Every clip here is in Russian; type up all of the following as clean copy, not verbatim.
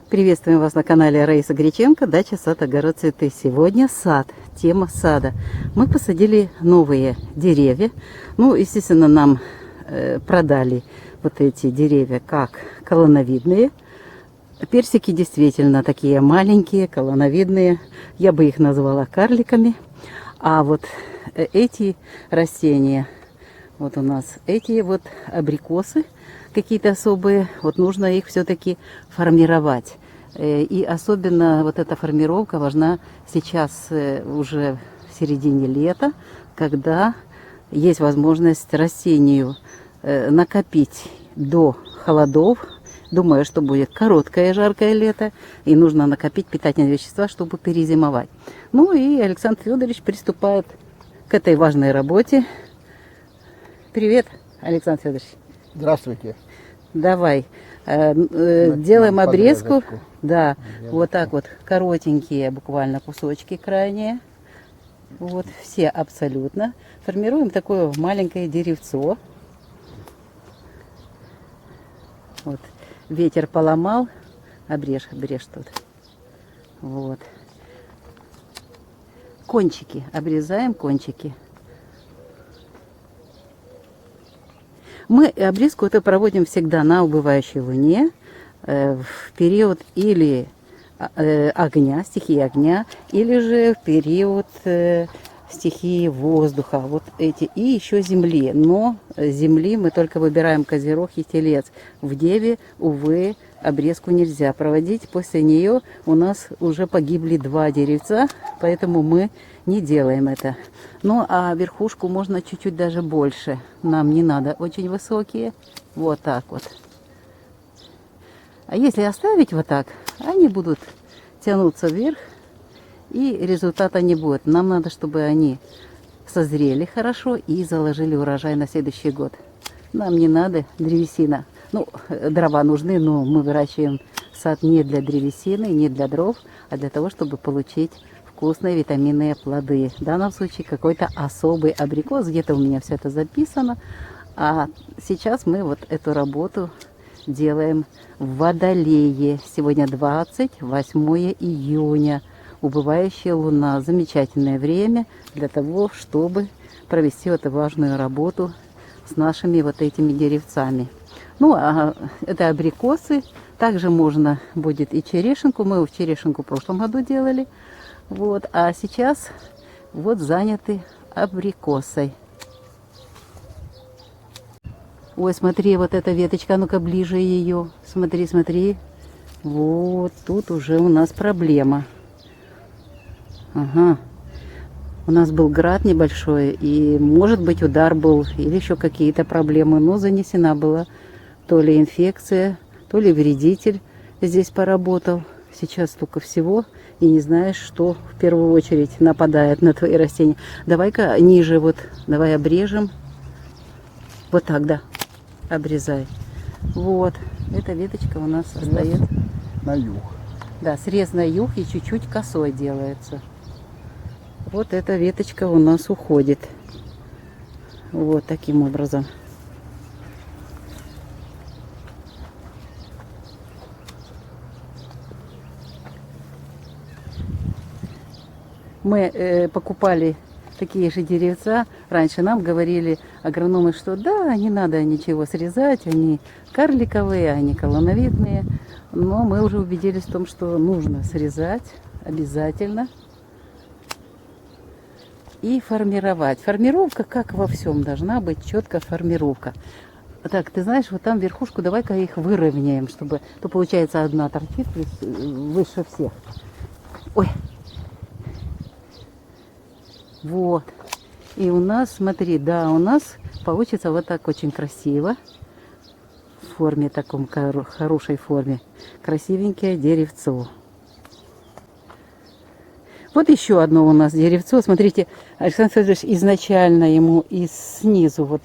Приветствуем вас на канале Раиса Греченко, дача, сад, огород, цветы. Сегодня сад, тема сада. Мы посадили новые деревья. Ну, естественно, нам продали вот эти деревья как колоновидные. Персики действительно такие маленькие, колоновидные. Я бы их назвала карликами. А вот эти растения, вот у нас эти вот абрикосы, какие-то особые, вот нужно их все-таки формировать. И особенно вот эта формировка важна сейчас уже в середине лета, когда есть возможность растению накопить до холодов. Думаю, что будет короткое жаркое лето, и нужно накопить питательные вещества, чтобы перезимовать. Ну и Александр Федорович приступает к этой важной работе. Привет, Александр Федорович. Здравствуйте. Давай, делаем обрезку. Подрезочку. Да, Обрезочку. вот так вот, коротенькие буквально кусочки крайние. Вот, все абсолютно. Формируем такое маленькое деревцо. Вот, ветер поломал. Обрежь тут. Вот. Кончики, обрезаем кончики. Мы обрезку это проводим всегда на убывающей луне, в период или огня, стихии огня, или же в период стихии воздуха, вот эти, и еще земли. Но земли мы только выбираем Козерог и Телец. В Деве, увы, обрезку нельзя проводить. После нее у нас уже погибли 2 деревца, поэтому мы не делаем это. Ну, а верхушку можно чуть-чуть даже больше. Нам не надо очень высокие. Вот так вот. А если оставить вот так, они будут тянуться вверх, и результата не будет. Нам надо, чтобы они созрели хорошо и заложили урожай на следующий год. Нам не надо древесина. Ну, дрова нужны, но мы выращиваем сад не для древесины, не для дров, а для того, чтобы получить вкусные витаминные плоды. В данном случае какой-то особый абрикос. Где-то у меня все это записано. А сейчас мы вот эту работу делаем в Водолее. Сегодня 28 июня. Убывающая луна. Замечательное время для того, чтобы провести эту важную работу с нашими вот этими деревцами. Ну, а это абрикосы. Также можно будет и черешенку. Мы в черешенку в прошлом году делали. Вот, а сейчас вот заняты абрикосой. Ой, смотри, вот эта веточка, ну-ка ближе ее. Смотри, смотри. Вот тут уже у нас проблема. Ага. У нас был град небольшой, и, может быть, удар был, или еще какие-то проблемы. Но занесена была то ли инфекция, то ли вредитель здесь поработал. Сейчас столько всего, и не знаешь, что в первую очередь нападает на твои растения. Давай-ка ниже, вот, давай обрежем. Вот так, да, обрезай. Вот, эта веточка у нас остается. На юг. Да, срез на юг и чуть-чуть косой делается. Вот эта веточка у нас уходит. Вот таким образом. Мы покупали такие же деревца. Раньше нам говорили агрономы, что да, не надо ничего срезать, они карликовые, они колоновидные. Но мы уже убедились в том, что нужно срезать обязательно и формировать. Формировка, как во всем, должна быть четкая формировка. Так, ты знаешь, вот там верхушку, давай-ка их выровняем, чтобы, то получается одна торчит выше всех. Ой. Вот. И у нас, смотри, да, у нас получится вот так очень красиво. В форме таком, хорошей форме. Красивенькое деревцо. Вот еще одно у нас деревцо. Смотрите, Александр Федорович изначально ему и снизу вот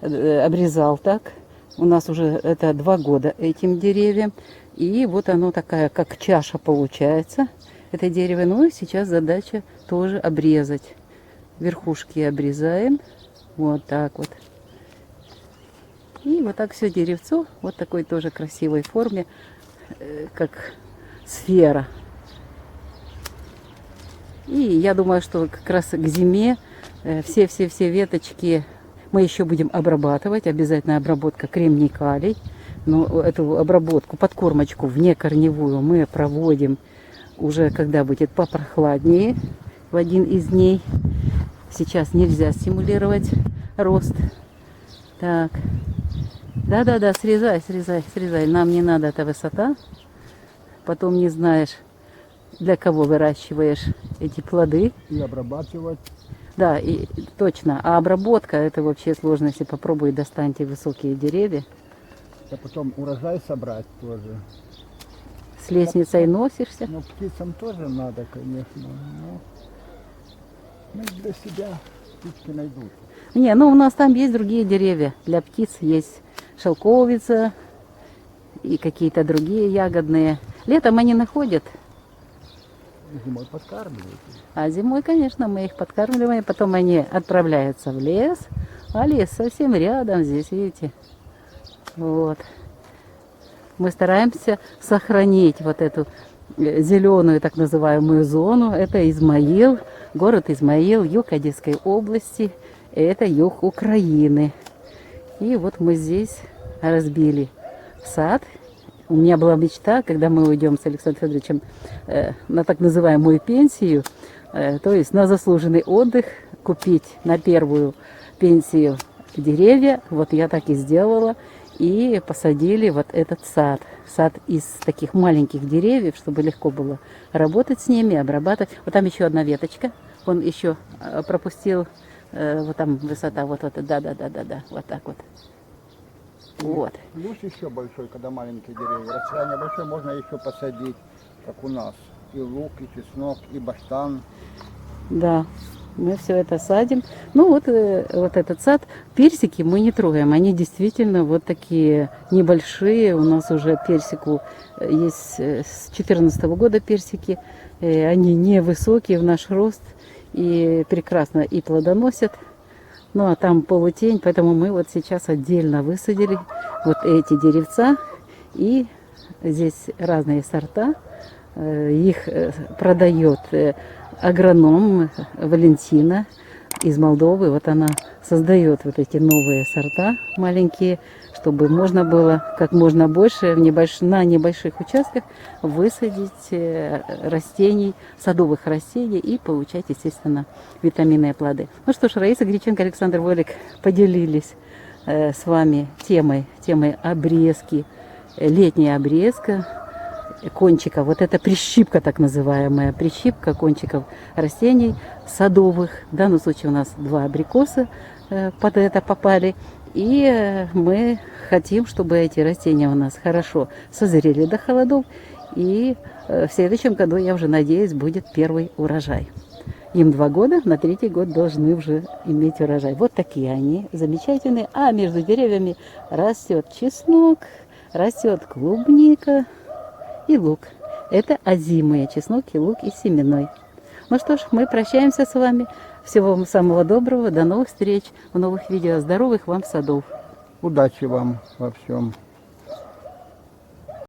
обрезал так. У нас уже это 2 года этим деревьям. И вот оно такая, как чаша получается. Это дерево. Ну и сейчас задача тоже обрезать. Верхушки обрезаем. Вот так вот. И вот так все деревцо. Вот такой тоже красивой форме. Как сфера. И я думаю, что как раз к зиме все веточки мы еще будем обрабатывать. Обязательно обработка кремний калий. Но эту обработку, подкормочку внекорневую мы проводим уже когда будет попрохладнее в один из дней. Сейчас нельзя стимулировать рост. Так. Да-да-да, срезай. Нам не надо эта высота. Потом не знаешь, для кого выращиваешь эти плоды. И обрабатывать. Да, и точно. А обработка, это вообще сложно. Если попробуй достаньте высокие деревья. А потом урожай собрать тоже. С лестницей носишься. Ну, птицам тоже надо, конечно. Но мы для себя птички найдут. Не, ну у нас там есть другие деревья. Для птиц есть шелковица и какие-то другие ягодные. Летом они находят, Зимой подкармливают. а зимой, конечно, мы их подкармливаем. Потом они отправляются в лес. А лес совсем рядом здесь, видите. Вот. Мы стараемся сохранить вот эту зеленую так называемую зону. Это Измаил, город Измаил, юг Одесской области. Это юг Украины. И вот мы здесь разбили сад. У меня была мечта, когда мы уйдем с Александром Федоровичем на так называемую пенсию, то есть на заслуженный отдых, купить на первую пенсию деревья. Вот я так и сделала. И посадили вот этот сад. Сад из таких маленьких деревьев, чтобы легко было работать с ними, обрабатывать. Вот там еще одна веточка. Он еще пропустил, вот там высота, вот, да, вот так вот. Вот. Плюс еще большой, когда маленькие деревья. Расстояние большое, можно еще посадить, как у нас. И лук, и чеснок, и баштан. Да, мы все это садим. Ну вот, вот этот сад, персики мы не трогаем. Они действительно вот такие небольшие. У нас уже персику есть с 2014 года персики. Они невысокие в наш рост и прекрасно и плодоносят. Ну а там полутень, поэтому мы вот сейчас отдельно высадили вот эти деревца. И здесь разные сорта. Их продает агроном Валентина из Молдовы. Вот она создает вот эти новые сорта маленькие, чтобы можно было как можно больше на небольших участках высадить растений, садовых растений и получать, естественно, витаминные плоды. Ну что ж, Раиса Греченко, Александр Волик поделились с вами темой обрезки, летняя обрезка кончиков. Вот это прищипка так называемая, прищипка кончиков растений садовых. В данном случае у нас 2 абрикоса под это попали. И мы хотим, чтобы эти растения у нас хорошо созрели до холодов. И в следующем году, я уже надеюсь, будет первый урожай. Им 2 года, на 3-й год должны уже иметь урожай. Вот такие они, замечательные. А между деревьями растет чеснок, растет клубника и лук. Это озимые чеснок и лук и семенной. Ну что ж, мы прощаемся с вами. Всего вам самого доброго. До новых встреч в новых видео. Здоровых вам садов. Удачи вам во всем.